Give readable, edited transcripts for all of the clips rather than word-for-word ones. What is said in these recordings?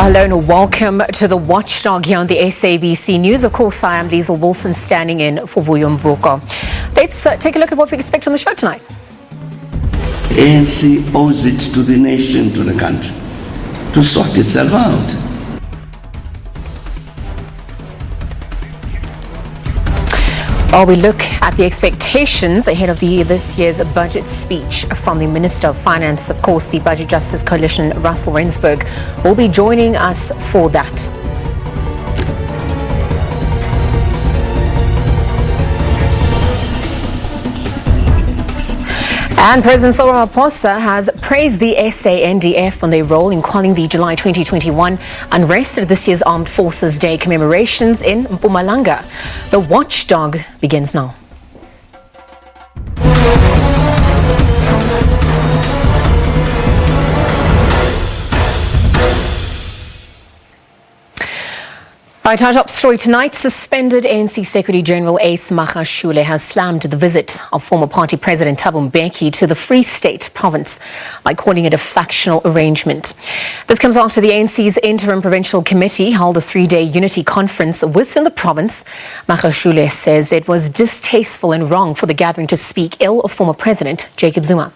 Hello and welcome to the Watchdog here on the SABC News. Of course, I am Liesl Wilson standing in for Vuyo Mvuko. Let's take a look at what we expect on the show tonight. ANC owes it to the nation, to the country, to sort itself out. While we look at the expectations ahead of this year's budget speech from the Minister of Finance, of course, the Budget Justice Coalition, Russell Rensburg, will be joining us for that. And President Cyril Ramaphosa has praised the SANDF on their role in quelling the July 2021 unrest at this year's Armed Forces Day commemorations in Mpumalanga. The Watchdog begins now. Right, our top story tonight. Suspended ANC Secretary General Ace Magashule has slammed the visit of former party president Thabo Mbeki to the Free State province by calling it a factional arrangement. This comes after the ANC's interim provincial committee held a three-day unity conference within the province. Magashule says it was distasteful and wrong for the gathering to speak ill of former President Jacob Zuma.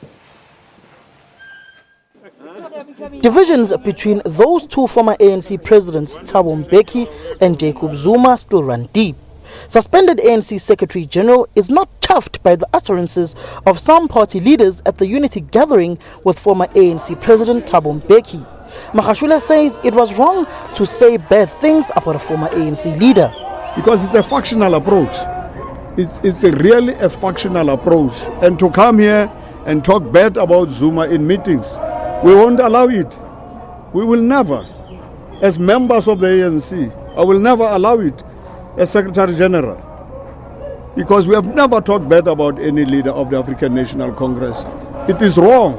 Divisions between those two former ANC presidents, Thabo Mbeki and Jacob Zuma, still run deep. Suspended ANC Secretary General is not chuffed by the utterances of some party leaders at the unity gathering with former ANC President Thabo Mbeki. Magashule says it was wrong to say bad things about a former ANC leader. Because it's a factional approach. It's really a factional approach. And to come here and talk bad about Zuma in meetings, we won't allow it. We will never. As members of the ANC, I will never allow it as Secretary General. Because we have never talked bad about any leader of the African National Congress. It is wrong.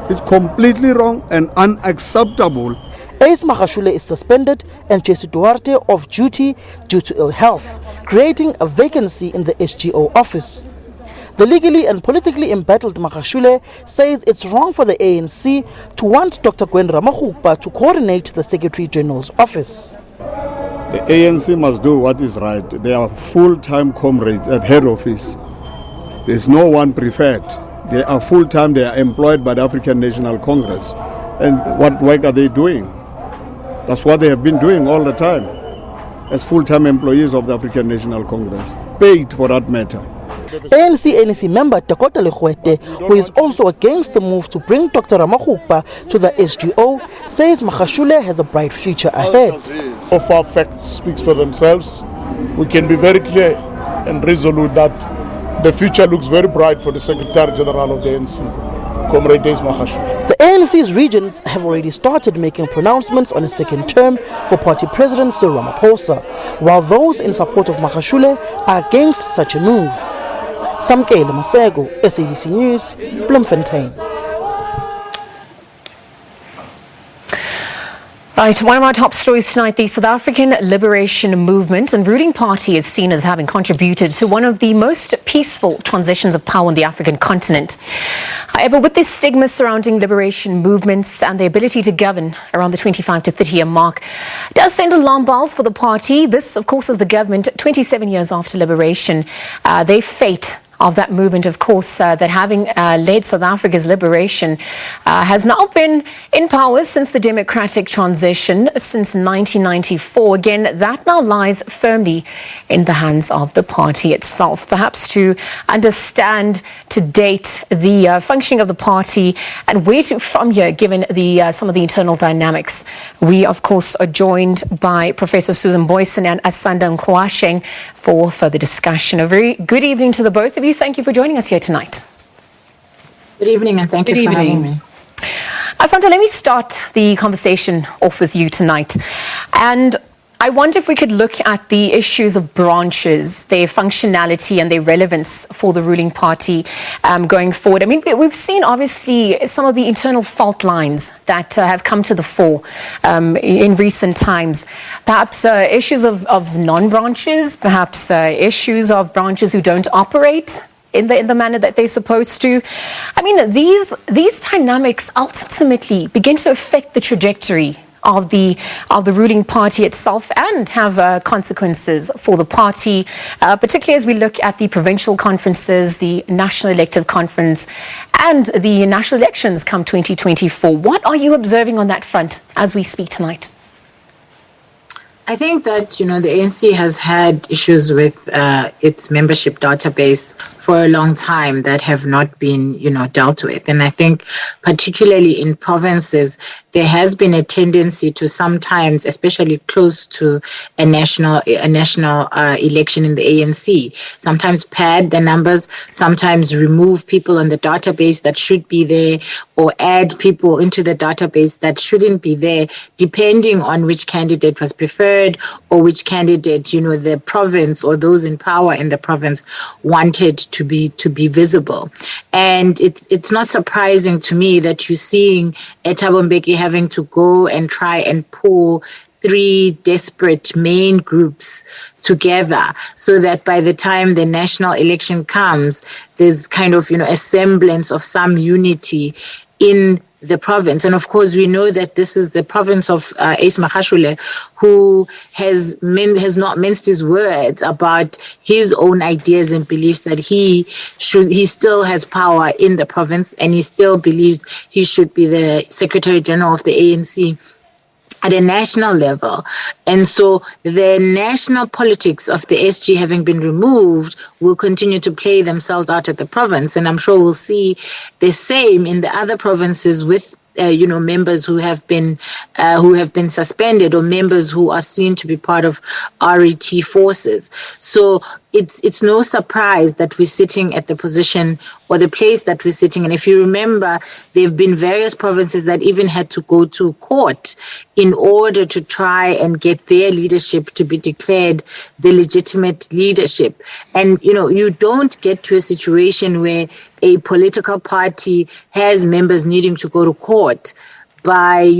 It's completely wrong and unacceptable. Ace Magashule is suspended and Jesse Duarte off duty due to ill health, creating a vacancy in the SGO office. The legally and politically embattled Magashule says it's wrong for the ANC to want Dr. Gwen Ramokgopa to coordinate the Secretary General's office. The ANC must do what is right. They are full-time comrades at head office. There's no one preferred. They are full-time, they are employed by the African National Congress. And what work are they doing? That's what they have been doing all the time as full-time employees of the African National Congress, paid for that matter. ANC member Dakota Legwete, who is also against the move to bring Dr. Ramokgopa to the SGO, says Magashule has a bright future ahead. Of our facts speaks for themselves. We can be very clear and resolute that the future looks very bright for the Secretary General of the ANC, Comrade Ace Magashule. The ANC's regions have already started making pronouncements on a second term for party president Cyril Ramaphosa, while those in support of Magashule are against such a move. Samkele Masego, SABC News, Bloemfontein. Right, one of our top stories tonight, the South African Liberation Movement and ruling party is seen as having contributed to one of the most peaceful transitions of power on the African continent. However, with this stigma surrounding liberation movements and the ability to govern around the 25 to 30 year mark, does send alarm bells for the party. This, of course, is the government 27 years after liberation. Their fate of that movement, of course, that having led South Africa's liberation, has now been in power since the democratic transition since 1994. Again, that now lies firmly in the hands of the party itself. Perhaps to understand to date the functioning of the party and where to from here, given the some of the internal dynamics, we, of course, are joined by Professor Susan Boyson and Asanda Nkwasheng for further discussion. A very good evening to the both of you. Thank you for joining us here tonight. Good evening, and thank you for having me. Asanda, let me start the conversation off with you tonight. And I wonder if we could look at the issues of branches, their functionality and their relevance for the ruling party going forward. I mean, we've seen obviously some of the internal fault lines that have come to the fore in recent times. Perhaps issues of non-branches, perhaps issues of branches who don't operate in the manner that they're supposed to. I mean, these dynamics ultimately begin to affect the trajectory of the ruling party itself and have consequences for the party, particularly as we look at the provincial conferences, the National Elective Conference, and the national elections come 2024. What are you observing on that front as we speak tonight? I think that, the ANC has had issues with its membership database for a long time that have not been, dealt with. And I think particularly in provinces, there has been a tendency to sometimes, especially close to a national election in the ANC, sometimes pad the numbers, sometimes remove people on the database that should be there, or add people into the database that shouldn't be there, depending on which candidate was preferred or which candidate, the province or those in power in the province wanted to be visible. And it's not surprising to me that you're seeing Thabo Mbeki having to go and try and pull three desperate main groups together so that by the time the national election comes, there's kind of, a semblance of some unity in the province. And of course, we know that this is the province of Ace Magashule, who has not minced his words about his own ideas and beliefs that he still has power in the province, and he still believes he should be the Secretary General of the ANC at a national level. And so the national politics of the SG having been removed will continue to play themselves out at the province. And I'm sure we'll see the same in the other provinces with members who have been suspended, or members who are seen to be part of RET forces. So it's no surprise that we're sitting at the position or the place that we're sitting. And if you remember, there have been various provinces that even had to go to court in order to try and get their leadership to be declared the legitimate leadership. And, you don't get to a situation where a political party has members needing to go to court by,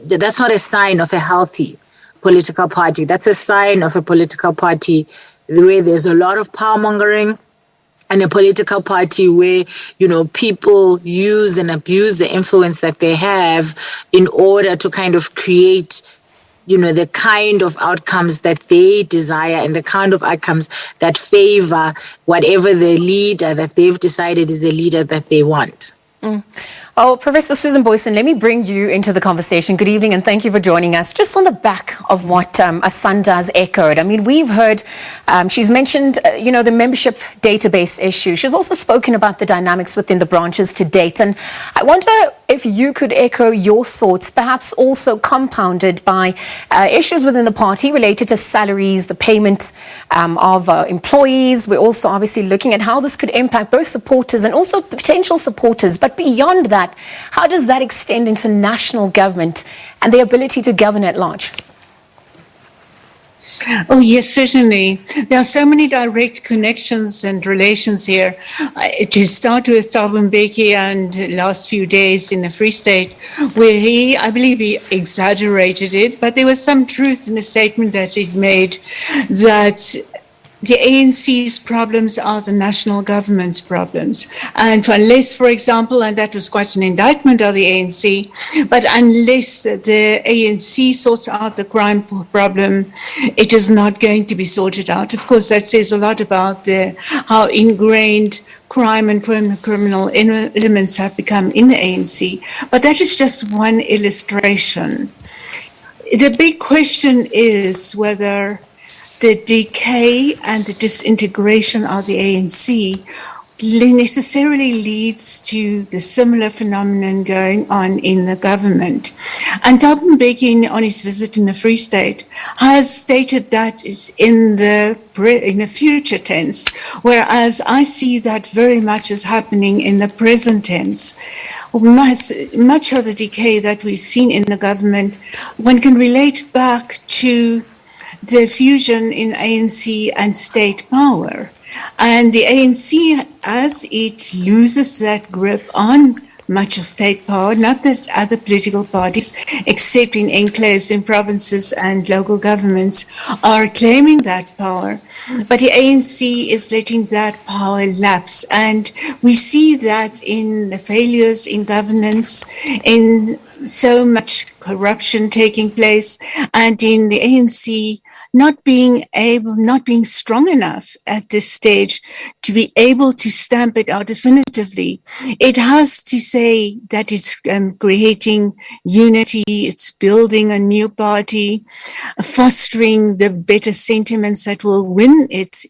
that's not a sign of a healthy political party. That's a sign of a political party where there's a lot of power mongering, and a political party where, people use and abuse the influence that they have in order to kind of create, the kind of outcomes that they desire and the kind of outcomes that favor whatever the leader that they've decided is the leader that they want. Oh, Professor Susan Boyson, let me bring you into the conversation. Good evening and thank you for joining us. Just on the back of what Asanda's echoed, I mean, we've heard, she's mentioned, the membership database issue. She's also spoken about the dynamics within the branches to date. And I wonder if you could echo your thoughts, perhaps also compounded by issues within the party related to salaries, the payment of employees. We're also obviously looking at how this could impact both supporters and also potential supporters. But beyond that, how does that extend into national government and the ability to govern at large? Oh, yes, certainly. There are so many direct connections and relations here. To start with Thabo Mbeki and the last few days in the Free State, where I believe he exaggerated it, but there was some truth in the statement that he made that the ANC's problems are the national government's problems. And unless, for example, and that was quite an indictment of the ANC, but unless the ANC sorts out the crime problem, it is not going to be sorted out. Of course, that says a lot about how ingrained crime and criminal elements have become in the ANC. But that is just one illustration. The big question is whether the decay and the disintegration of the ANC necessarily leads to the similar phenomenon going on in the government. And Thabo Mbeki, on his visit in the Free State, has stated that it's in the future tense, whereas I see that very much as happening in the present tense. Much of the decay that we've seen in the government, one can relate back to the fusion in ANC and state power. And the ANC, as it loses that grip on much of state power, not that other political parties, except in enclaves in provinces and local governments, are claiming that power, but the ANC is letting that power lapse. And we see that in the failures in governance, in so much corruption taking place, and in the ANC not being strong enough at this stage to be able to stamp it out definitively. It has to say that it's creating unity, it's building a new party, fostering the better sentiments that will win its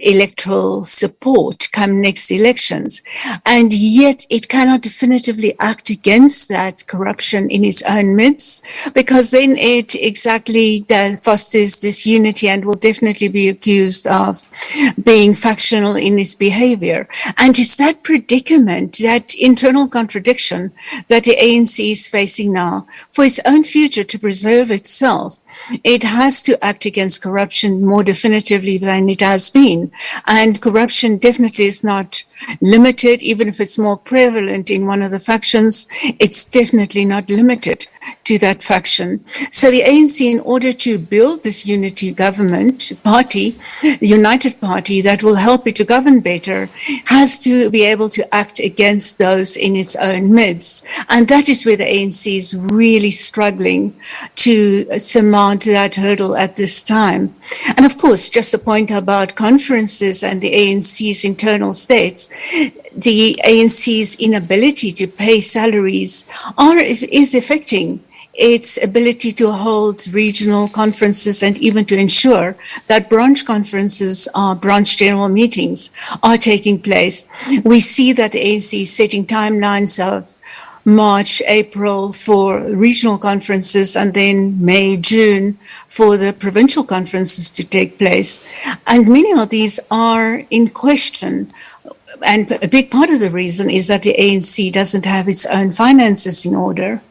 electoral support come next elections. And yet it cannot definitively act against that corruption in its own midst, because then it exactly fosters disunity and will definitely be accused of being factional in its behavior. And it's that predicament, that internal contradiction that the ANC is facing now for its own future to preserve itself. It has to act against corruption more definitively than it has been. And corruption definitely is not limited, even if it's more prevalent in one of the factions, it's definitely not limited to that faction. So the ANC, in order to build this unity government party, the united party that will help it to govern better, has to be able to act against those in its own midst. And that is where the ANC is really struggling to surmount that hurdle at this time. And of course, just a point about conferences and the ANC's internal states, the ANC's inability to pay salaries is affecting its ability to hold regional conferences and even to ensure that branch conferences or branch general meetings are taking place. We see that the ANC is setting timelines of March, April for regional conferences, and then May, June for the provincial conferences to take place. And many of these are in question. And a big part of the reason is that the ANC doesn't have its own finances in order.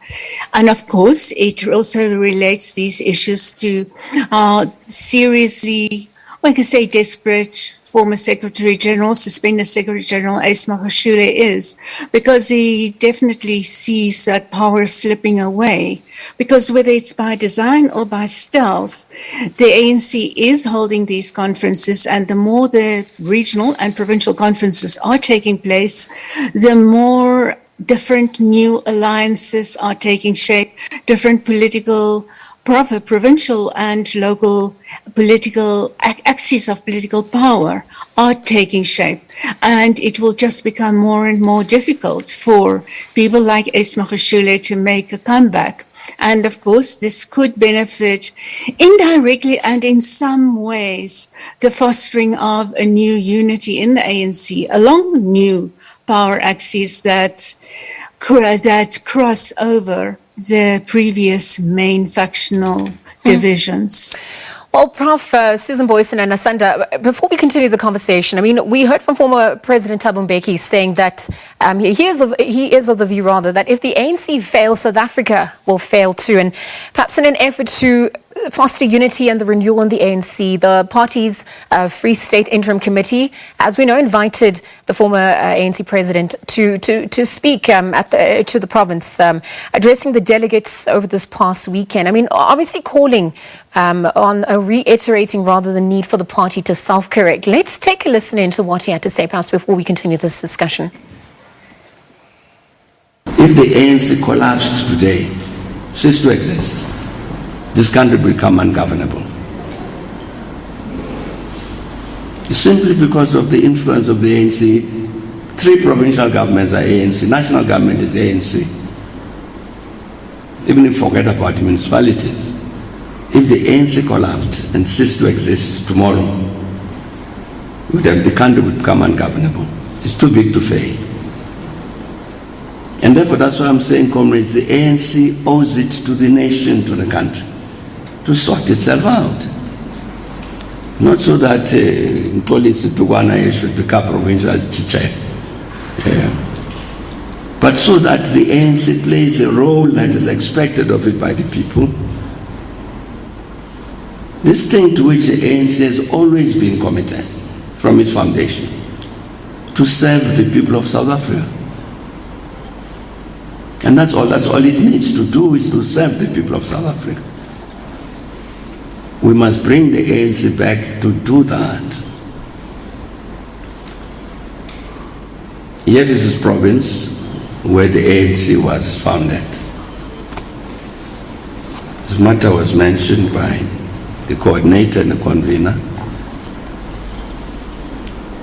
And of course, it also relates these issues to how seriously, I can say, desperate former Secretary General, suspended Secretary General Ace Magashule is, because he definitely sees that power slipping away. Because whether it's by design or by stealth, the ANC is holding these conferences, and the more the regional and provincial conferences are taking place, the more different new alliances are taking shape, different provincial and local political axes of political power are taking shape, and it will just become more and more difficult for people like Ace Magashule to make a comeback. And of course, this could benefit indirectly and in some ways the fostering of a new unity in the ANC along new power axes that cross over the previous main factional divisions. Well, Prof. Susan Boyson and Asanda, before we continue the conversation, I mean, we heard from former President Thabo Mbeki saying that he is of the view, rather, that if the ANC fails, South Africa will fail too. And perhaps in an effort to foster unity and the renewal in the ANC, the party's Free State Interim Committee, as we know, invited the former ANC president to speak to the province, addressing the delegates over this past weekend. I mean, obviously calling on reiterating rather the need for the party to self-correct. Let's take a listen into what he had to say, perhaps, before we continue this discussion. If the ANC collapsed today, ceased to exist, this country will become ungovernable. Simply because of the influence of the ANC. 3 provincial governments are ANC, national government is ANC. Even if you forget about municipalities, if the ANC collapsed and ceased to exist tomorrow, the country would become ungovernable. It's too big to fail. And therefore, that's why I'm saying, comrades, the ANC owes it to the nation, to the country, to sort itself out. Not so that police Tugwana should become provincial chair, but so that the ANC plays a role that is expected of it by the people. This thing to which the ANC has always been committed from its foundation, to serve the people of South Africa. And that's all it needs to do, is to serve the people of South Africa. We must bring the ANC back to do that. Here is this province where the ANC was founded. this matter was mentioned by the coordinator and the convener,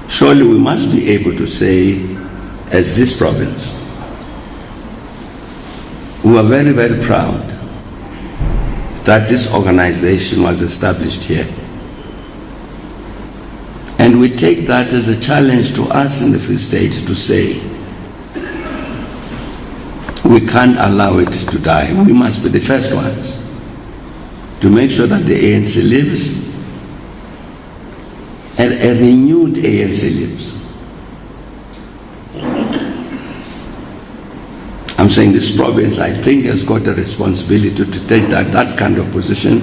surely we must be able to say, as this province, we are very, very proud that this organization was established here. And we take that as a challenge to us in the Free State to say, we can't allow it to die. We must be the first ones to make sure that the ANC lives and a renewed ANC lives. I'm saying this province, I think, has got a responsibility to take that kind of position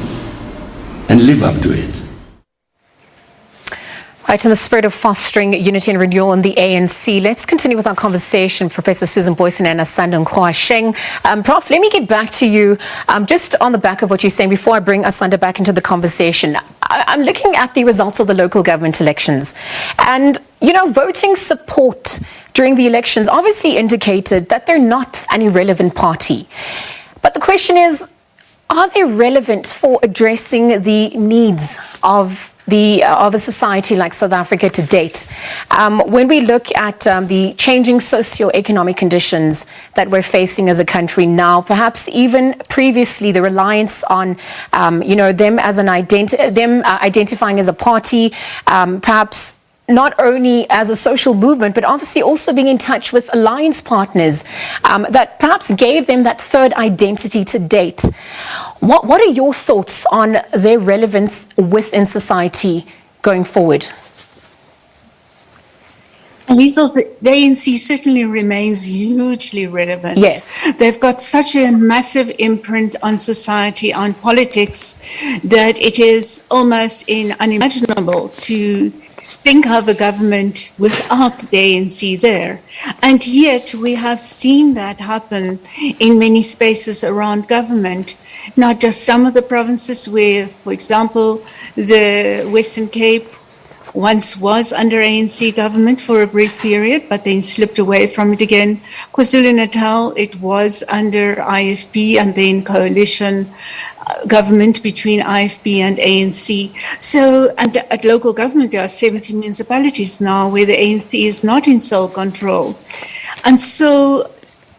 and live up to it. Right, in the spirit of fostering unity and renewal in the ANC, let's continue with our conversation. Professor Susan Boyson and Asanda Nkwasheng. Prof, let me get back to you just on the back of what you're saying before I bring Asanda back into the conversation. I'm looking at the results of the local government elections. And, you know, voting support during the elections obviously indicated that they're not an irrelevant party. But the question is, are they relevant for addressing the needs of a society like South Africa to date? When we look at the changing socio-economic conditions that we're facing as a country now, perhaps even previously, the reliance on, them as identifying as a party, perhaps not only as a social movement, but obviously also being in touch with alliance partners that perhaps gave them that third identity to date. What are your thoughts on their relevance within society going forward? Liesl, the ANC certainly remains hugely relevant. Yes. They've got such a massive imprint on society, on politics, that it is almost unimaginable to think of a government without the ANC there. And yet we have seen that happen in many spaces around government, not just some of the provinces where, for example, the Western Cape once was under ANC government for a brief period, but then slipped away from it again. KwaZulu-Natal, it was under IFP and then coalition government between IFP and ANC. So, and at local government, there are 70 municipalities now where the ANC is not in sole control. And so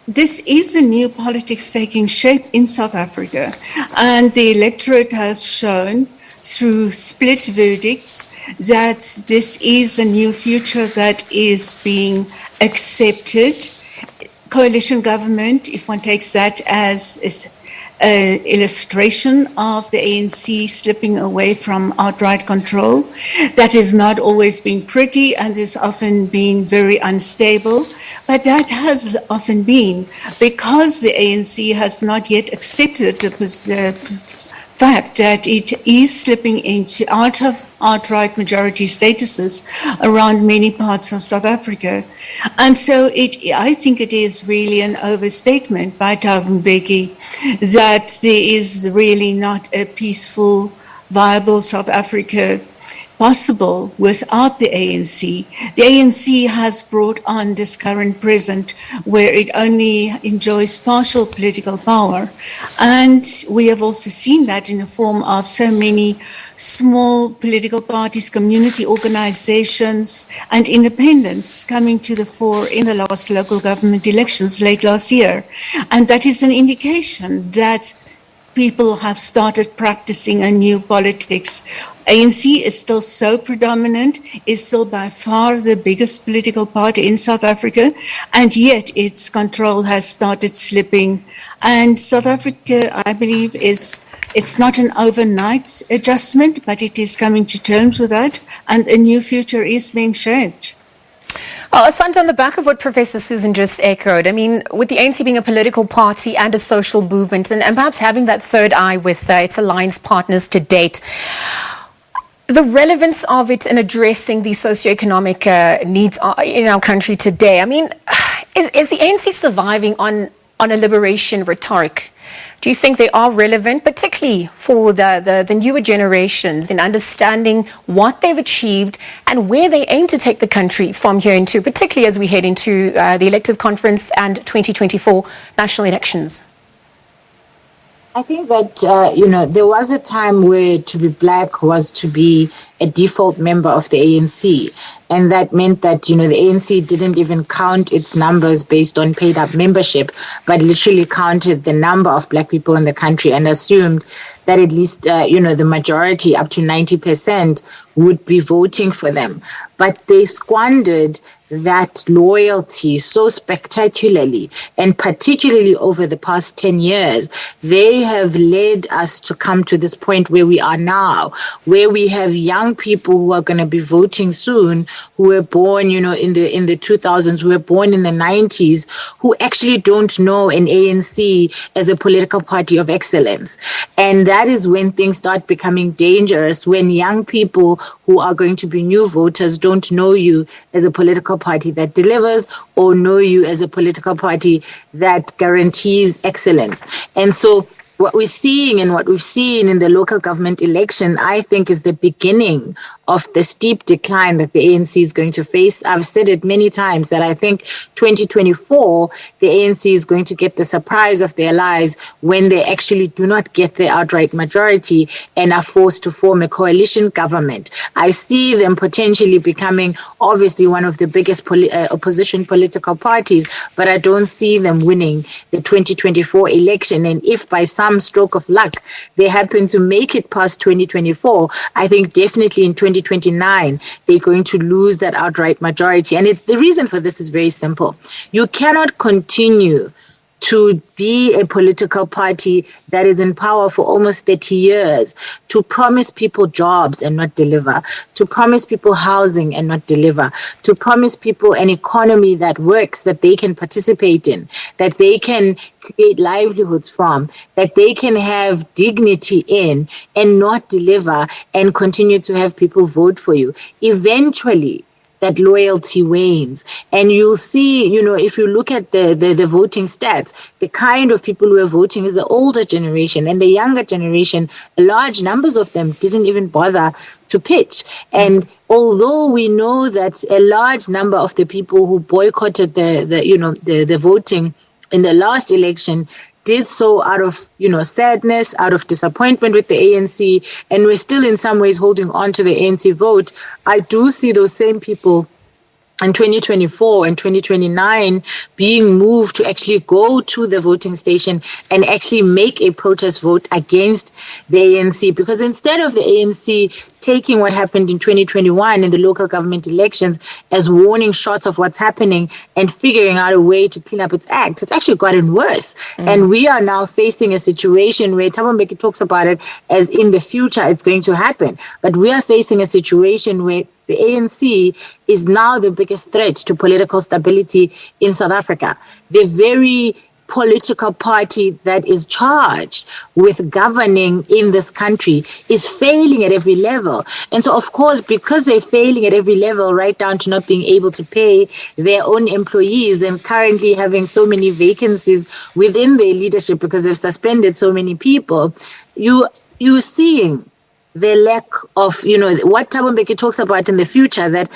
this is a new politics taking shape in South Africa. And the electorate has shown through split verdicts that this is a new future that is being accepted. Coalition government, if one takes that as an illustration of the ANC slipping away from outright control, that has not always been pretty and has often been very unstable, but that has often been because the ANC has not yet accepted the fact that it is slipping out of outright majority statuses around many parts of South Africa. And so I think it is really an overstatement by Thabo Mbeki that there is really not a peaceful, viable South Africa possible without the ANC. The ANC has brought on this current present where it only enjoys partial political power. And we have also seen that in the form of so many small political parties, community organizations, and independents coming to the fore in the last local government elections late last year. And that is an indication that people have started practicing a new politics. ANC is still so predominant, is still by far the biggest political party in South Africa, and yet its control has started slipping. And South Africa, I believe, it's not an overnight adjustment, but it is coming to terms with that, and a new future is being shaped. Asanda, on the back of what Professor Susan just echoed, I mean, with the ANC being a political party and a social movement, and perhaps having that third eye with its alliance partners to date, the relevance of it in addressing the socioeconomic needs in our country today, I mean, is the ANC surviving on a liberation rhetoric? Do you think they are relevant, particularly for the newer generations in understanding what they've achieved and where they aim to take the country from here into, particularly as we head into the elective conference and 2024 national elections? I think that, there was a time where to be black was to be a default member of the ANC. And that meant that, the ANC didn't even count its numbers based on paid up membership, but literally counted the number of black people in the country and assumed that at least, the majority, up to 90%, would be voting for them. But they squandered that loyalty so spectacularly, and particularly over the past 10 years, they have led us to come to this point where we are now, where we have young people who are going to be voting soon, who were born, in the 2000s, who were born in the 90s, who actually don't know an ANC as a political party of excellence. And that is when things start becoming dangerous, when young people who are going to be new voters don't know you as a political party that delivers or know you as a political party that guarantees excellence. And so what we're seeing and what we've seen in the local government election, I think, is the beginning of the steep decline that the ANC is going to face. I've said it many times that I think 2024, the ANC is going to get the surprise of their lives when they actually do not get the outright majority and are forced to form a coalition government. I see them potentially becoming, obviously, one of the biggest opposition political parties, but I don't see them winning the 2024 election. And if by some stroke of luck they happen to make it past 2024, I think definitely in 2029 they're going to lose that outright majority. And the reason for this is very simple. You cannot continue to be a political party that is in power for almost 30 years, to promise people jobs and not deliver, to promise people housing and not deliver, to promise people an economy that works, that they can participate in, that they can create livelihoods from, that they can have dignity in, and not deliver and continue to have people vote for you. Eventually, that loyalty wanes. And you'll see, if you look at the voting stats, the kind of people who are voting is the older generation, and the younger generation, large numbers of them didn't even bother to pitch. And although we know that a large number of the people who boycotted the voting in the last election did so out of, sadness, out of disappointment with the ANC, and we're still in some ways holding on to the ANC vote, I do see those same people in 2024 and 2029 being moved to actually go to the voting station and actually make a protest vote against the ANC. Because instead of the ANC taking what happened in 2021 in the local government elections as warning shots of what's happening and figuring out a way to clean up its act, it's actually gotten worse. And we are now facing a situation where Thabo Mbeki talks about it as in the future it's going to happen. But we are facing a situation where the ANC is now the biggest threat to political stability in South Africa. The very political party that is charged with governing in this country is failing at every level. And so, of course, because they're failing at every level, right down to not being able to pay their own employees and currently having so many vacancies within their leadership because they've suspended so many people, you're seeing the lack of, what Thabo Mbeki talks about in the future, that,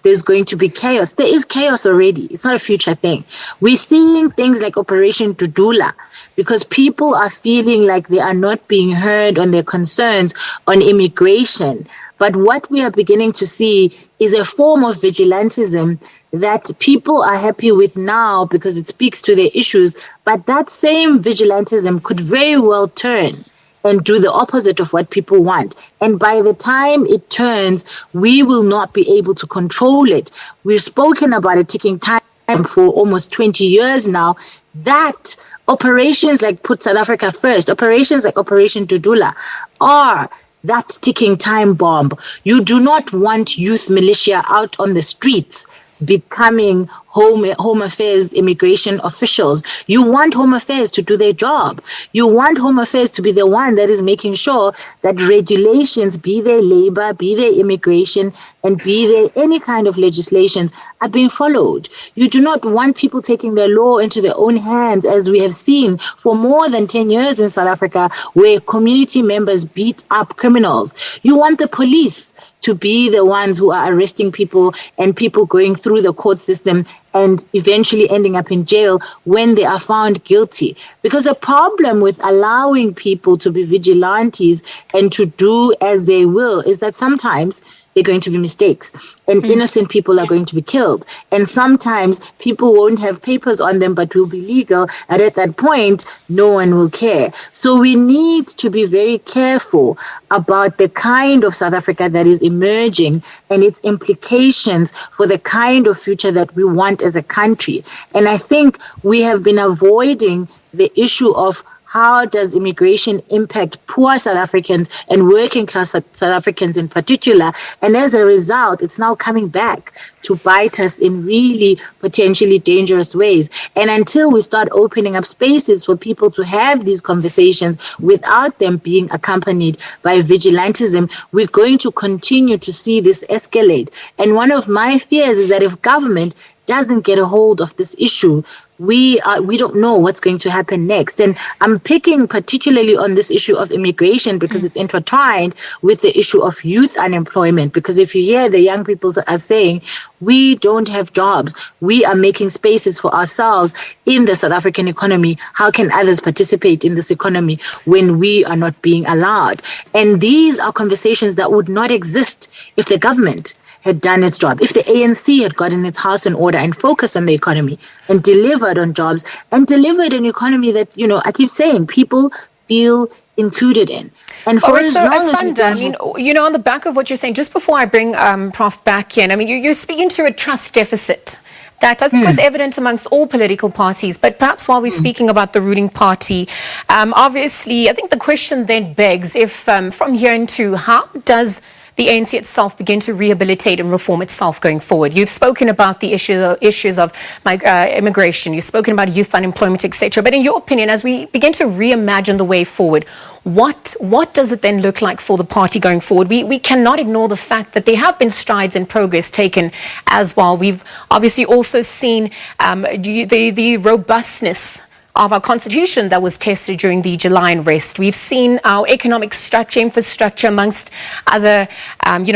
there's going to be chaos. There is chaos already. It's not a future thing. We're seeing things like Operation Dudula because people are feeling like they are not being heard on their concerns on immigration. But what we are beginning to see is a form of vigilantism that people are happy with now because it speaks to their issues. But that same vigilantism could very well turn and do the opposite of what people want. And by the time it turns, we will not be able to control it. We've spoken about a ticking time for almost 20 years now. That operations like Put South Africa First, operations like Operation Dudula are that ticking time bomb. You do not want youth militia out on the streets becoming home affairs immigration officials. You want home affairs to do their job. You want home affairs to be the one that is making sure that regulations, be they labor, be they immigration, and be they any kind of legislations, are being followed. You do not want people taking the law into their own hands, as we have seen for more than 10 years in South Africa, where community members beat up criminals. You want the police to be the ones who are arresting people and people going through the court system and eventually ending up in jail when they are found guilty. Because a problem with allowing people to be vigilantes and to do as they will is that sometimes they're going to be mistakes and innocent people are going to be killed. And sometimes people won't have papers on them but will be legal. And at that point, no one will care. So we need to be very careful about the kind of South Africa that is emerging and its implications for the kind of future that we want as a country. And I think we have been avoiding the issue of how does immigration impact poor South Africans and working class South Africans in particular? And as a result, it's now coming back to bite us in really potentially dangerous ways. And until we start opening up spaces for people to have these conversations without them being accompanied by vigilantism, we're going to continue to see this escalate. And one of my fears is that if government doesn't get a hold of this issue, we don't know what's going to happen next. And I'm picking particularly on this issue of immigration because it's intertwined with the issue of youth unemployment. Because if you hear the young people are saying, we don't have jobs, we are making spaces for ourselves in the South African economy, how can others participate in this economy when we are not being allowed? And these are conversations that would not exist if the government had done its job, if the ANC had gotten its house in order and focused on the economy and delivered on jobs and delivered an economy that, I keep saying, people feel included in. And for as long as we don't on the back of what you're saying, just before I bring Prof back in, you're speaking to a trust deficit that I think was evident amongst all political parties. But perhaps while we're speaking about the ruling party, obviously, I think the question then begs, if from here into, how does the ANC itself begin to rehabilitate and reform itself going forward? You've spoken about the issues of immigration, you've spoken about youth unemployment, etc. But in your opinion, as we begin to reimagine the way forward, what does it then look like for the party going forward? We cannot ignore the fact that there have been strides and progress taken as well. We've obviously also seen the robustness of our constitution that was tested during the July unrest. We've seen our economic structure, infrastructure, amongst other,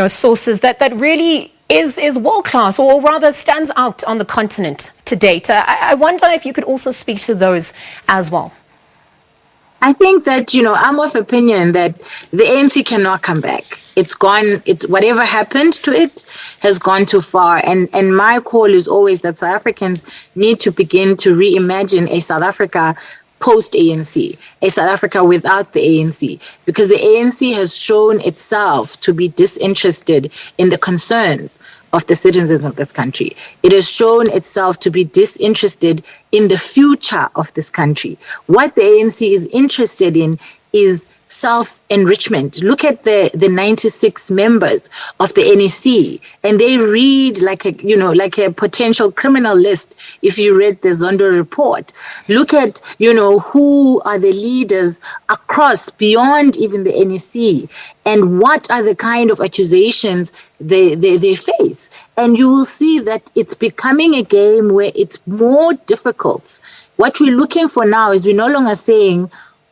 sources that really is world-class, or rather stands out on the continent to date. I wonder if you could also speak to those as well. I think that, I'm of opinion that the ANC cannot come back. It's gone. Whatever happened to it has gone too far. And my call is always that South Africans need to begin to reimagine a South Africa post-ANC, a South Africa without the ANC, because the ANC has shown itself to be disinterested in the concerns of the citizens of this country. It has shown itself to be disinterested in the future of this country. What the ANC is interested in is self-enrichment. Look at the 96 members of the NEC, and they read like a potential criminal list if you read the Zondo report. Look at, who are the leaders across, beyond even the NEC, and what are the kind of accusations they face. And you will see that it's becoming a game where it's more difficult. What we're looking for now is we're no longer saying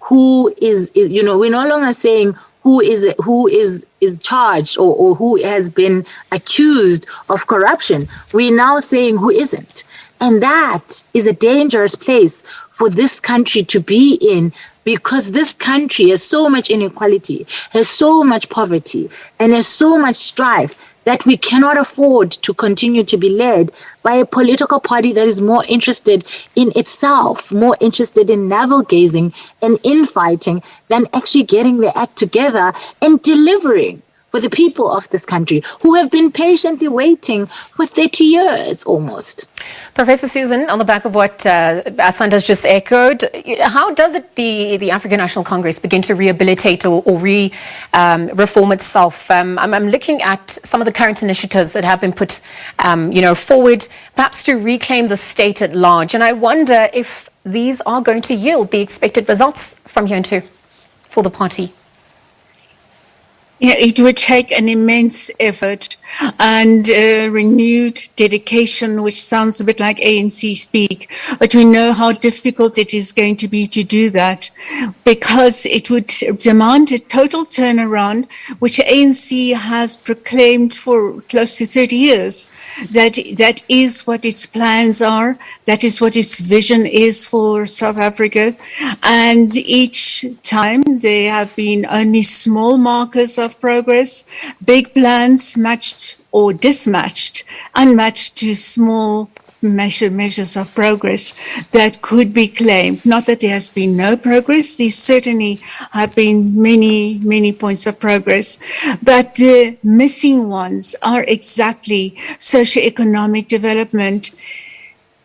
we're no longer saying who is charged or who has been accused of corruption. We're now saying who isn't. And that is a dangerous place for this country to be in, because this country has so much inequality, has so much poverty, and has so much strife that we cannot afford to continue to be led by a political party that is more interested in itself, more interested in navel-gazing and infighting than actually getting their act together and delivering for the people of this country who have been patiently waiting for 30 years almost. Professor Susan, on the back of what Asanda's just echoed, how does the African National Congress begin to rehabilitate or reform itself? I'm looking at some of the current initiatives that have been put forward, perhaps to reclaim the state at large. And I wonder if these are going to yield the expected results from here into for the party. Yeah, it would take an immense effort and renewed dedication, which sounds a bit like ANC speak, but we know how difficult it is going to be to do that because it would demand a total turnaround, which ANC has proclaimed for close to 30 years. That is what its plans are. That is what its vision is for South Africa. And each time there have been only small markers of progress, big plans matched or dismatched, unmatched to small measures of progress that could be claimed. Not that there has been no progress, there certainly have been many points of progress, but the missing ones are exactly socioeconomic development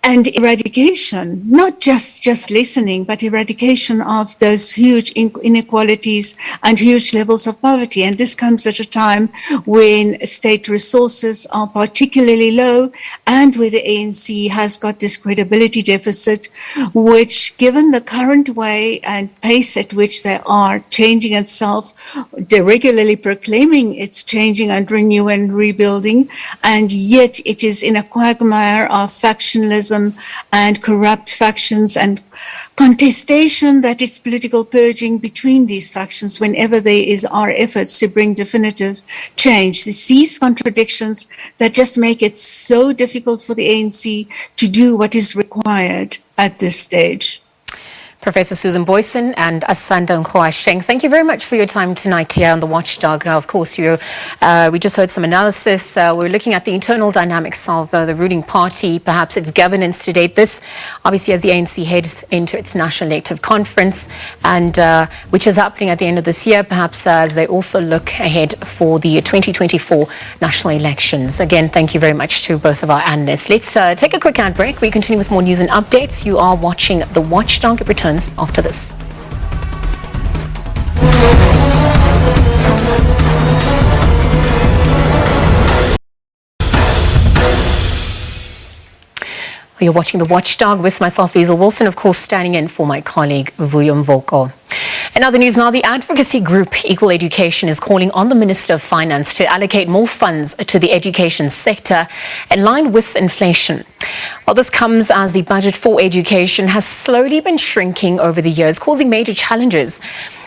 and eradication, not just listening, but eradication of those huge inequalities and huge levels of poverty. And this comes at a time when state resources are particularly low and where the ANC has got this credibility deficit, which, given the current way and pace at which they are changing itself, they're regularly proclaiming it's changing and renewing and rebuilding, and yet it is in a quagmire of factionalism and corrupt factions and contestation that it's political purging between these factions whenever there are efforts to bring definitive change. It's these contradictions that just make it so difficult for the ANC to do what is required at this stage. Professor Susan Boyson and Asanda Nkhoasheng, thank you very much for your time tonight here on the Watchdog. Of course, we just heard some analysis. We're looking at the internal dynamics of the ruling party, perhaps its governance to date. This, obviously, as the ANC heads into its National Elective Conference, and which is happening at the end of this year, perhaps as they also look ahead for the 2024 national elections. Again, thank you very much to both of our analysts. Let's take a quick ad break. We continue with more news and updates. You are watching the Watchdog. It returns after this. You're watching the Watchdog with myself, Hazel Wilson, of course, standing in for my colleague, Vuyo Mvoko. In other news now, the advocacy group Equal Education is calling on the Minister of Finance to allocate more funds to the education sector in line with inflation. Well, this comes as the budget for education has slowly been shrinking over the years, causing major challenges.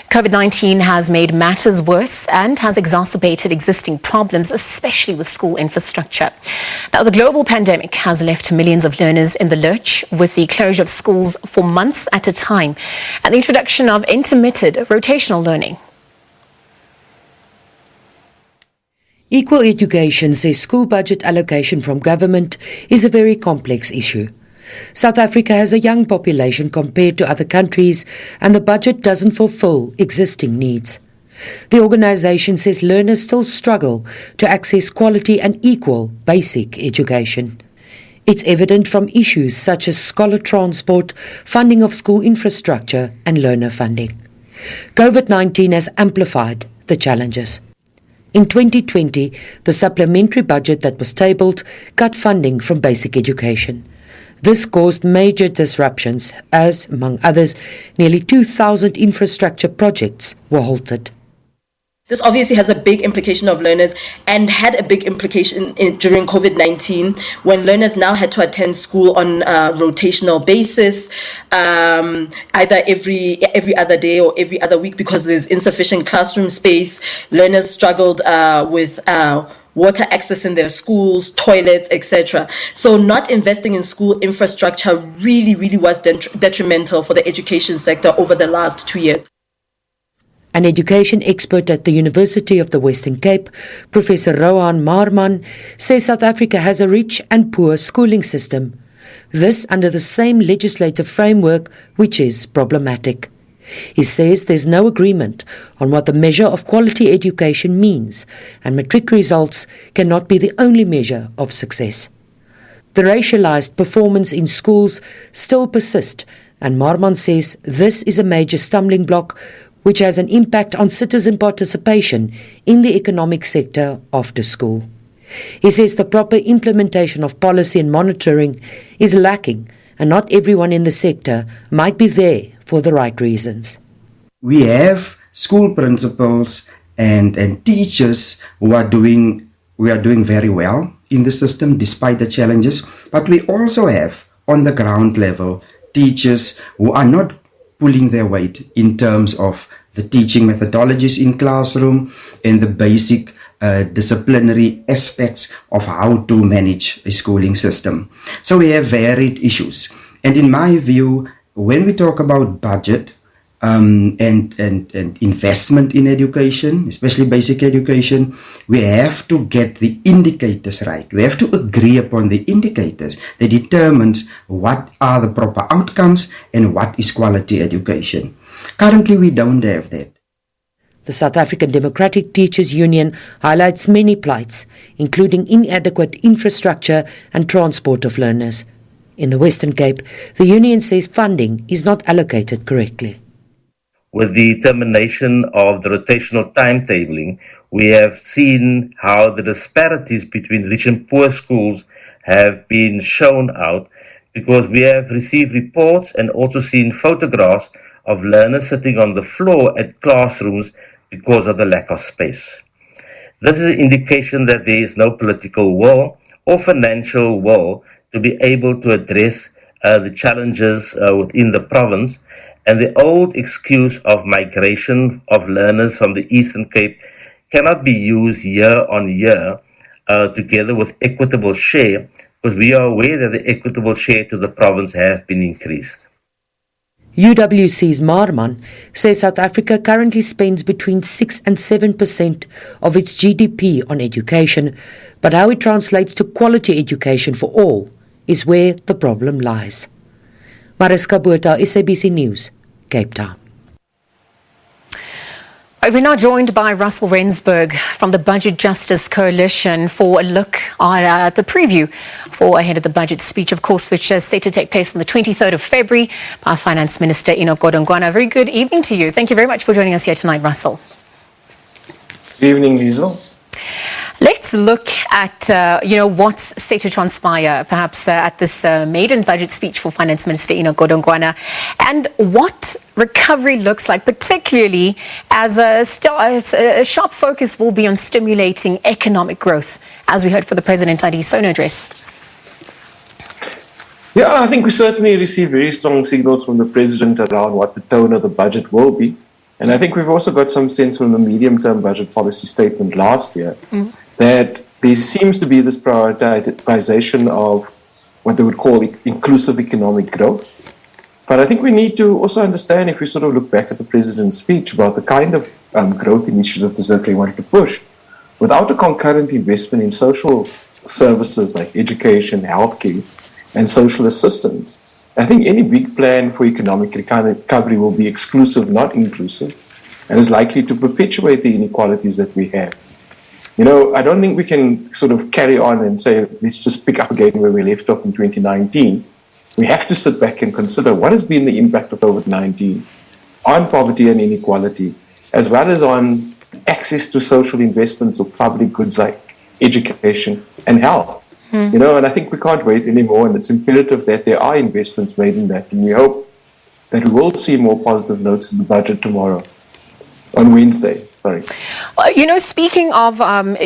COVID-19 has made matters worse and has exacerbated existing problems, especially with school infrastructure. Now, the global pandemic has left millions of learners in the lurch with the closure of schools for months at a time and the introduction of intermittent rotational learning. Equal Education says school budget allocation from government is a very complex issue. South Africa has a young population compared to other countries, and the budget doesn't fulfill existing needs. The organisation says learners still struggle to access quality and equal basic education. It's evident from issues such as scholar transport, funding of school infrastructure and learner funding. COVID-19 has amplified the challenges. In 2020, the supplementary budget that was tabled cut funding from basic education. This caused major disruptions as, among others, nearly 2,000 infrastructure projects were halted. This obviously has a big implication of learners and had a big implication during COVID-19 when learners now had to attend school on a rotational basis, either every other day or every other week because there's insufficient classroom space. Learners struggled with water access in their schools, toilets, etc. So not investing in school infrastructure really was detrimental for the education sector over the last 2 years. An education expert at the University of the Western Cape, Professor Rohan Marman, says South Africa has a rich and poor schooling system. This under the same legislative framework, which is problematic. He says there's no agreement on what the measure of quality education means, and matric results cannot be the only measure of success. The racialized performance in schools still persist, and Marman says this is a major stumbling block which has an impact on citizen participation in the economic sector after school. He says the proper implementation of policy and monitoring is lacking, and not everyone in the sector might be there for the right reasons. We have school principals and teachers who are doing very well in the system despite the challenges. But we also have on the ground level teachers who are not pulling their weight in terms of the teaching methodologies in classroom and the basic disciplinary aspects of how to manage a schooling system. So we have varied issues. And in my view, when we talk about budget and investment in education, especially basic education, we have to get the indicators right. We have to agree upon the indicators that determines what are the proper outcomes and what is quality education. Currently, we don't have that. The South African Democratic Teachers Union highlights many plights, including inadequate infrastructure and transport of learners. In the Western Cape, the union says funding is not allocated correctly. With the termination of the rotational timetabling, we have seen how the disparities between rich and poor schools have been shown out, because we have received reports and also seen photographs of learners sitting on the floor at classrooms because of the lack of space. This is an indication that there is no political will or financial will to be able to address the challenges within the province, and the old excuse of migration of learners from the Eastern Cape cannot be used year on year together with equitable share, because we are aware that the equitable share to the province have been increased. UWC's Marman says South Africa currently spends between 6 and 7% of its GDP on education, but how it translates to quality education for all is where the problem lies. Mariska Botha, SABC News, Cape Town. We're now joined by Russell Rensburg from the Budget Justice Coalition for a look at the preview for ahead of the budget speech, of course, which is set to take place on the 23rd of February by Finance Minister Enoch Godongwana. Very good evening to you. Thank you very much for joining us here tonight, Russell. Good evening, Liesl. Let's look at, what's set to transpire, perhaps at this maiden budget speech for Finance Minister Enoch Godongwana, and what recovery looks like, particularly as a sharp focus will be on stimulating economic growth, as we heard for the President Adesina address. Yeah, I think we certainly received very strong signals from the President around what the tone of the budget will be. And I think we've also got some sense from the medium-term budget policy statement last year that there seems to be this prioritization of what they would call inclusive economic growth. But I think we need to also understand, if we sort of look back at the President's speech, about the kind of growth initiative they certainly wanted to push. Without a concurrent investment in social services like education, healthcare, and social assistance, I think any big plan for economic recovery will be exclusive, not inclusive, and is likely to perpetuate the inequalities that we have. You know, I don't think we can sort of carry on and say, let's just pick up again where we left off in 2019. We have to sit back and consider what has been the impact of COVID-19 on poverty and inequality, as well as on access to social investments of public goods like education and health. You know, and I think we can't wait anymore, and it's imperative that there are investments made in that, and we hope that we will see more positive notes in the budget tomorrow, on Wednesday. Sorry. Speaking of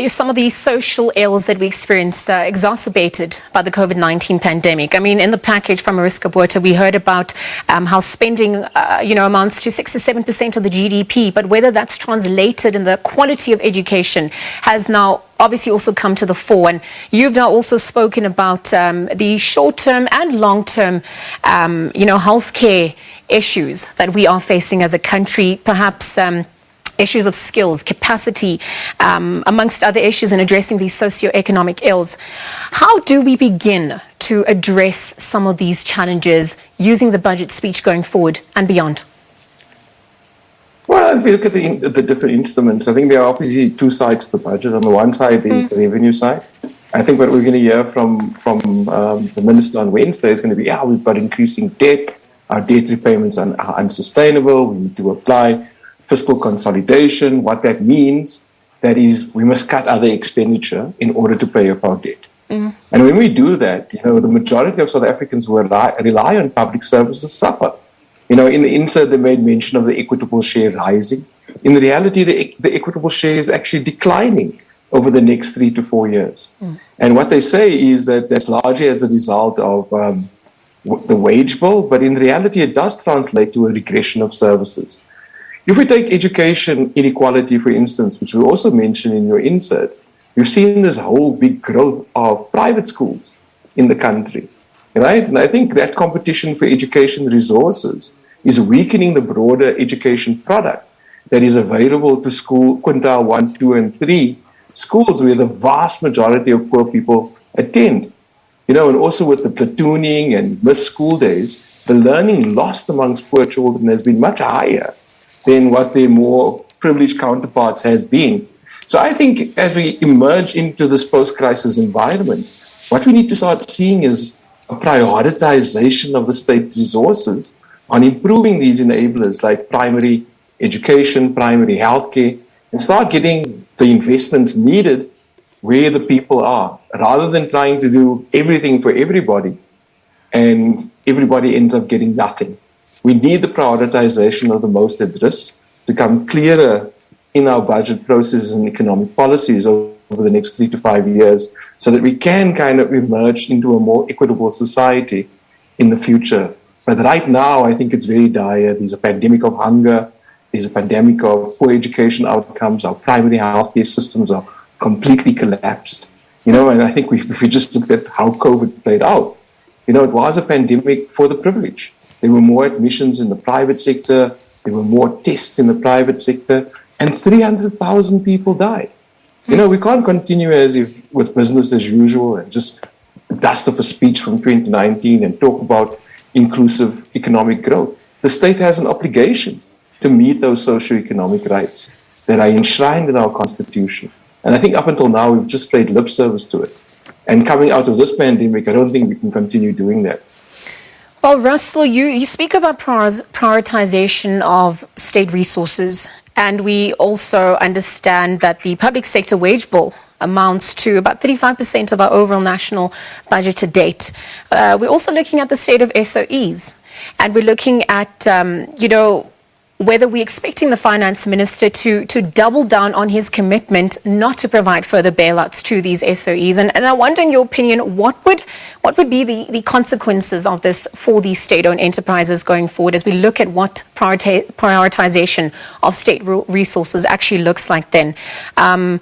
some of these social ills that we experienced exacerbated by the COVID-19 pandemic, I mean, in the package from Mariska Botha, we heard about how spending, amounts to 6 to 7% of the GDP, but whether that's translated in the quality of education has now obviously also come to the fore. And you've now also spoken about the short-term and long-term, healthcare issues that we are facing as a country, perhaps issues of skills, capacity, amongst other issues in addressing these socioeconomic ills. How do we begin to address some of these challenges using the budget speech going forward and beyond? Well, if we look at the different instruments, I think there are obviously two sides to the budget. On the one side, there's the revenue side. I think what we're going to hear from the Minister on Wednesday is going to be, we've got increasing debt, our debt repayments are unsustainable, we need to apply fiscal consolidation. What that means, that is, we must cut other expenditure in order to pay off our debt. And when we do that, the majority of South Africans who rely on public services suffer. In the insert, they made mention of the equitable share rising. in reality, the equitable share is actually declining over the next 3 to 4 years. And what they say is that that's largely as a result of the wage bill, but in reality, it does translate to a regression of services. If we take education inequality, for instance, which we also mentioned in your insert, you've seen this whole big growth of private schools in the country, right? And I think that competition for education resources is weakening the broader education product that is available to school quintile 1, 2, and 3 schools where the vast majority of poor people attend. And also with the platooning and missed school days, the learning lost amongst poor children has been much higher than what their more privileged counterparts has been. So I think as we emerge into this post-crisis environment, what we need to start seeing is a prioritization of the state resources on improving these enablers like primary education, primary healthcare, and start getting the investments needed where the people are, rather than trying to do everything for everybody and everybody ends up getting nothing. We need the prioritization of the most at risk to become clearer in our budget processes and economic policies over the next 3 to 5 years so that we can kind of emerge into a more equitable society in the future. But right now, I think it's very dire. There's a pandemic of hunger. There's a pandemic of poor education outcomes. Our primary healthcare systems are completely collapsed. And I think if we just look at how COVID played out, it was a pandemic for the privileged. There were more admissions in the private sector. There were more tests in the private sector. And 300,000 people died. We can't continue as if with business as usual and just dust off a speech from 2019 and talk about inclusive economic growth. The state has an obligation to meet those socioeconomic rights that are enshrined in our constitution. And I think up until now, we've just paid lip service to it. And coming out of this pandemic, I don't think we can continue doing that. Well, Russell, you speak about prioritization of state resources, and we also understand that the public sector wage bill amounts to about 35% of our overall national budget to date. We're also looking at the state of SOEs, and we're looking at, whether we're expecting the finance minister to double down on his commitment not to provide further bailouts to these SOEs. And I wonder, in your opinion, what would be the consequences of this for these state-owned enterprises going forward as we look at what prioritization of state resources actually looks like then? I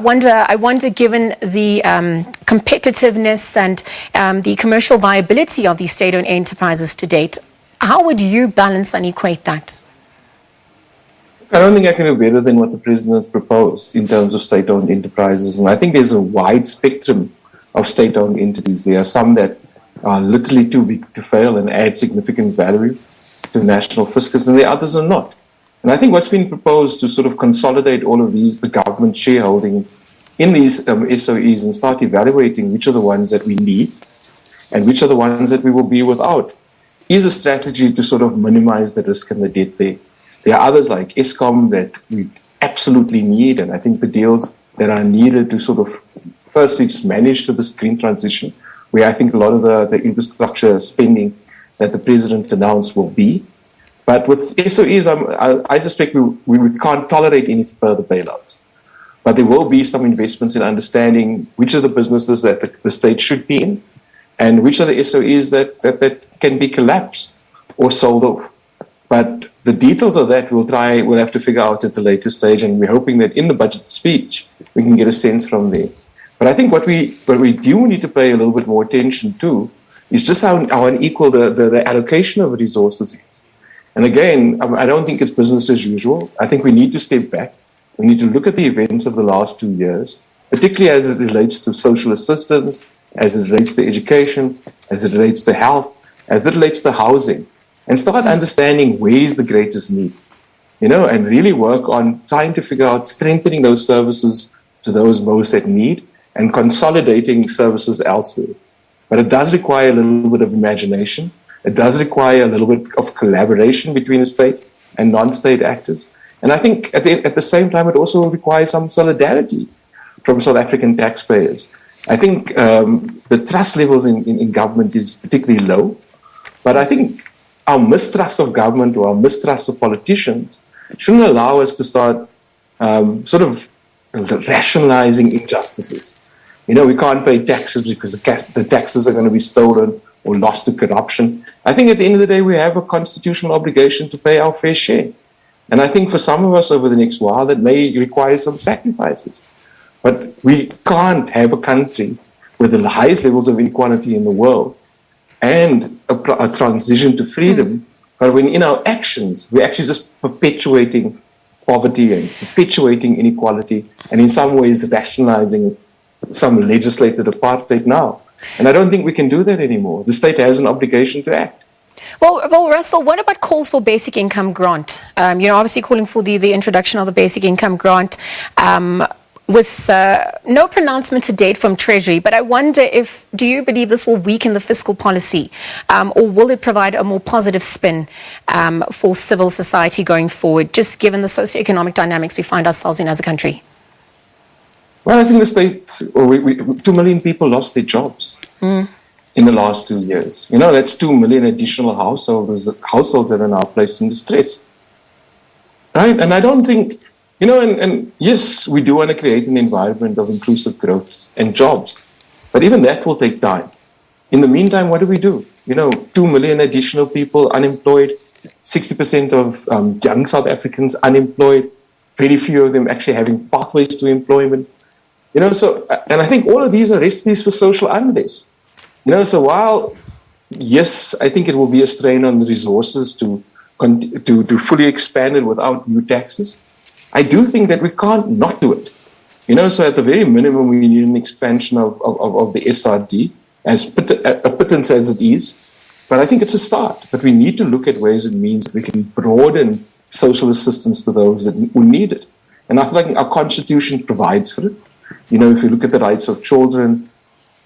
wonder, given the competitiveness and the commercial viability of these state-owned enterprises to date, how would you balance and equate that? I don't think I can do better than what the president has proposed in terms of state-owned enterprises. And I think there's a wide spectrum of state-owned entities. There are some that are literally too big to fail and add significant value to the national fiscus, and the others are not. And I think what's been proposed to sort of consolidate all of these, the government shareholding in these SOEs and start evaluating which are the ones that we need and which are the ones that we will be without, is a strategy to sort of minimize the risk and the debt there. There are others like ESCOM that we absolutely need, and I think the deals that are needed to sort of firstly just manage to this green transition, where I think a lot of the infrastructure spending that the president announced will be. But with SOEs, I suspect we can't tolerate any further bailouts. But there will be some investments in understanding which are the businesses that the state should be in, and which are the SOEs that can be collapsed or sold off. But the details of that we'll have to figure out at the later stage, and we're hoping that in the budget speech we can get a sense from there. But I think what we do need to pay a little bit more attention to is just how unequal the allocation of resources is. And again, I don't think it's business as usual. I think we need to step back. We need to look at the events of the last 2 years, particularly as it relates to social assistance, as it relates to education, as it relates to health, as it relates to housing, and start understanding where is the greatest need, and really work on trying to figure out strengthening those services to those most at need and consolidating services elsewhere. But it does require a little bit of imagination. It does require a little bit of collaboration between the state and non-state actors. And I think at the same time, it also requires some solidarity from South African taxpayers. I think the trust levels in government is particularly low, but I think our mistrust of government or our mistrust of politicians shouldn't allow us to start sort of rationalizing injustices. You know, we can't pay taxes because the taxes are going to be stolen or lost to corruption. I think at the end of the day, we have a constitutional obligation to pay our fair share. And I think for some of us over the next while, that may require some sacrifices. But we can't have a country with the highest levels of inequality in the world and a transition to freedom, but when in our actions, we're actually just perpetuating poverty and perpetuating inequality, and in some ways rationalizing some legislated apartheid now. And I don't think we can do that anymore. The state has an obligation to act. Well, Russell, what about calls for basic income grant? Obviously calling for the introduction of the basic income grant with no pronouncement to date from Treasury. But I wonder do you believe this will weaken the fiscal policy or will it provide a more positive spin for civil society going forward, just given the socioeconomic dynamics we find ourselves in as a country? Well, I think the state, 2 million people lost their jobs in the last 2 years. You know, that's 2 million additional households that are now placed in distress. Right? And I don't think, and yes, we do want to create an environment of inclusive growth and jobs, but even that will take time. In the meantime, what do? 2 million additional people unemployed, 60% of young South Africans unemployed, very few of them actually having pathways to employment. And I think all of these are recipes for social unrest. So while, yes, I think it will be a strain on the resources to fully expand it without new taxes, I do think that we can't not do it. So at the very minimum, we need an expansion of the SRD, as a pittance as it is. But I think it's a start. But we need to look at ways and means that we can broaden social assistance to those who need it. And I think our Constitution provides for it. If you look at the rights of children,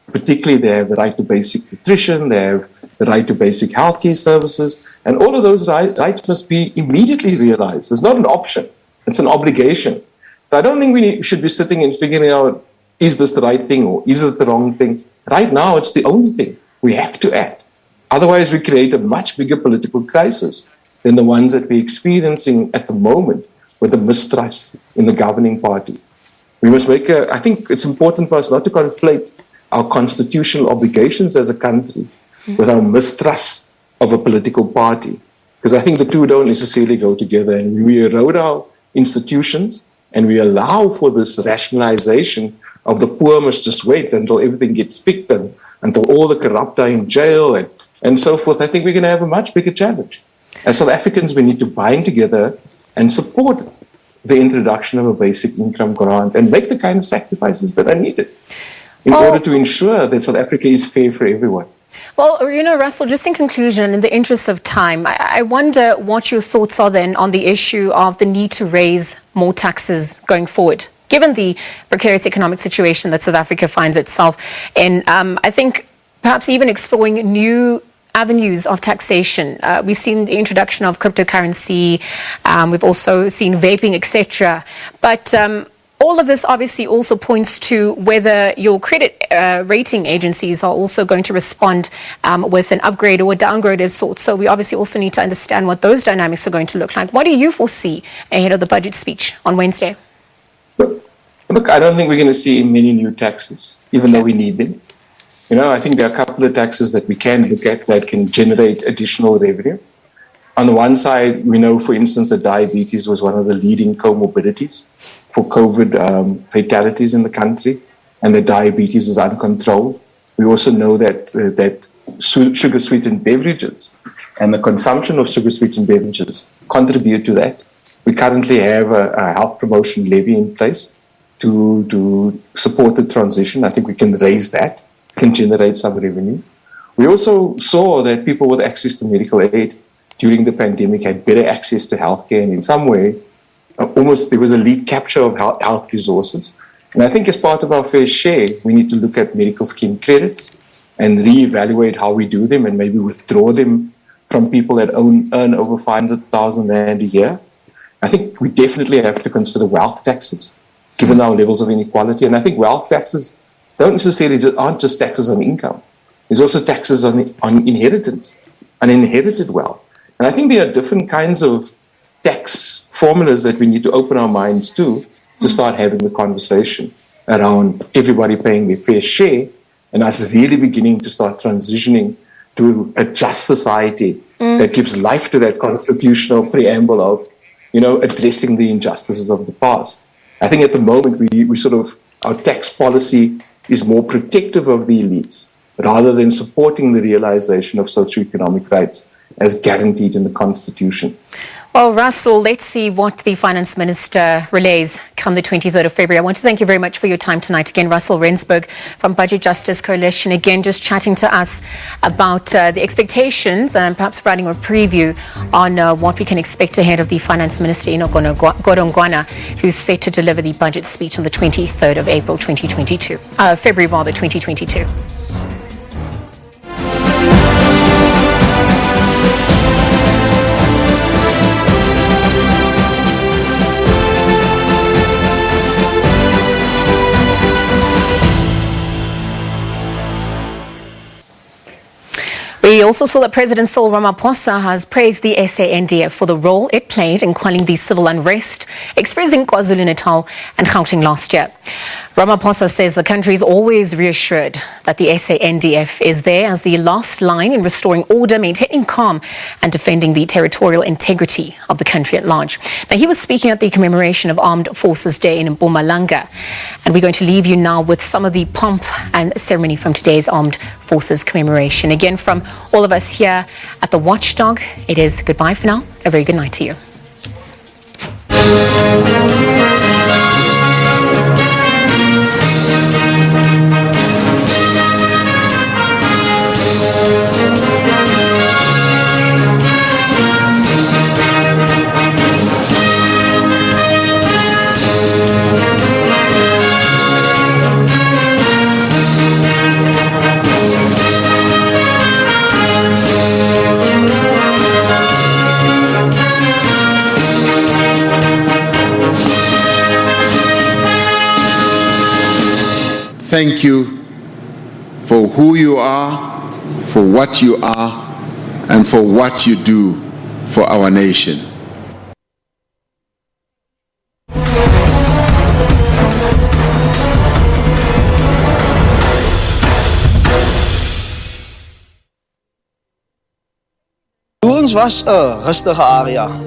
particularly they have the right to basic nutrition, they have the right to basic healthcare services, and all of those rights must be immediately realized. It's not an option, it's an obligation. So I don't think we should be sitting and figuring out, is this the right thing or is it the wrong thing? Right now, it's the only thing. We have to act. Otherwise, we create a much bigger political crisis than the ones that we're experiencing at the moment with the mistrust in the governing party. We must I think it's important for us not to conflate our constitutional obligations as a country with our mistrust of a political party. Because I think the two don't necessarily go together. And when we erode our institutions and we allow for this rationalization of the poor must just wait until everything gets picked and until all the corrupt are in jail and so forth, I think we're going to have a much bigger challenge. As South Africans, we need to bind together and support the introduction of a basic income grant and make the kind of sacrifices that are needed in order to ensure that South Africa is fair for everyone. Well, Russell, just in conclusion, in the interest of time, I wonder what your thoughts are then on the issue of the need to raise more taxes going forward, given the precarious economic situation that South Africa finds itself in. I think perhaps even exploring new avenues of taxation. We've seen the introduction of cryptocurrency. We've also seen vaping, etc. But all of this obviously also points to whether your credit rating agencies are also going to respond with an upgrade or a downgrade of sorts. So we obviously also need to understand what those dynamics are going to look like. What do you foresee ahead of the budget speech on Wednesday? Look, I don't think we're going to see many new taxes, even though we need them. I think there are a couple of taxes that we can look at that can generate additional revenue. On the one side, we know, for instance, that diabetes was one of the leading comorbidities for COVID fatalities in the country, and that diabetes is uncontrolled. We also know that sugar-sweetened beverages and the consumption of sugar-sweetened beverages contribute to that. We currently have a health promotion levy in place to support the transition. I think we can raise that, can generate some revenue. We also saw that people with access to medical aid during the pandemic had better access to healthcare, and in some way, almost there was a lead capture of health resources. And I think as part of our fair share, we need to look at medical scheme credits and reevaluate how we do them and maybe withdraw them from people that earn over 500,000 Rand a year. I think we definitely have to consider wealth taxes, given our levels of inequality. And I think wealth taxes aren't just taxes on income. There's also taxes on inheritance, on inherited wealth. And I think there are different kinds of tax formulas that we need to open our minds to start having the conversation around everybody paying their fair share and us really beginning to start transitioning to a just society that gives life to that constitutional preamble of, addressing the injustices of the past. I think at the moment our tax policy is more protective of the elites rather than supporting the realization of socioeconomic rights as guaranteed in the Constitution. Well, Russell, let's see what the Finance Minister relays come the 23rd of February. I want to thank you very much for your time tonight. Again, Russell Rensburg from Budget Justice Coalition, again, just chatting to us about the expectations and perhaps providing a preview on what we can expect ahead of the Finance Minister, Godongwana, who's set to deliver the budget speech on the 23rd of April 2022, February rather, 2022. We also saw that President Cyril Ramaphosa has praised the SANDF for the role it played in quelling the civil unrest experienced in KwaZulu-Natal and Gauteng last year. Ramaphosa says the country is always reassured that the SANDF is there as the last line in restoring order, maintaining calm and defending the territorial integrity of the country at large. Now, he was speaking at the commemoration of Armed Forces Day in Mpumalanga. And we're going to leave you now with some of the pomp and ceremony from today's Armed Forces commemoration. Again, from all of us here at the Watchdog, it is goodbye for now. A very good night to you. Thank you for who you are, for what you are, and for what you do for our nation. Ons was 'n rustige area.